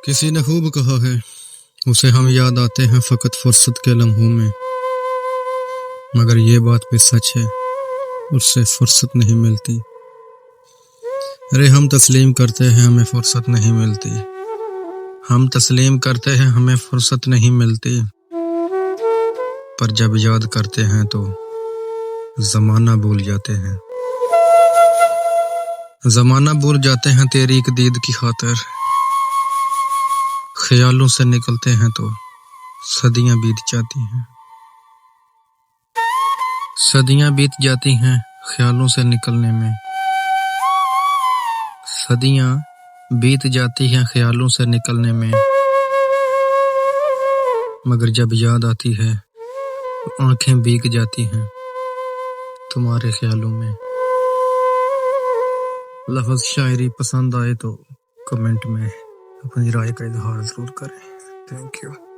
کسی نے خوب کہا ہے اسے ہم یاد آتے ہیں فقط فرصت کے لمحوں میں، مگر یہ بات بھی سچ ہے اس سے فرصت نہیں ملتی۔ ارے ہم تسلیم کرتے ہیں ہمیں فرصت نہیں ملتی، ہم تسلیم کرتے ہیں ہمیں فرصت نہیں ملتی، پر جب یاد کرتے ہیں تو زمانہ بھول جاتے ہیں، زمانہ بھول جاتے ہیں تیری ایک دید کی خاطر، خیالوں سے نکلتے ہیں تو صدیاں بیت جاتی ہیں، صدیاں بیت جاتی ہیں خیالوں سے نکلنے میں، صدیاں بیت جاتی ہیں خیالوں سے نکلنے میں، مگر جب یاد آتی ہے تو آنکھیں بھیگ جاتی ہیں تمہارے خیالوں میں۔ لفظ شاعری پسند آئے تو کمنٹ میں اپنی رائے کا اظہار ضرور کریں۔ Thank you.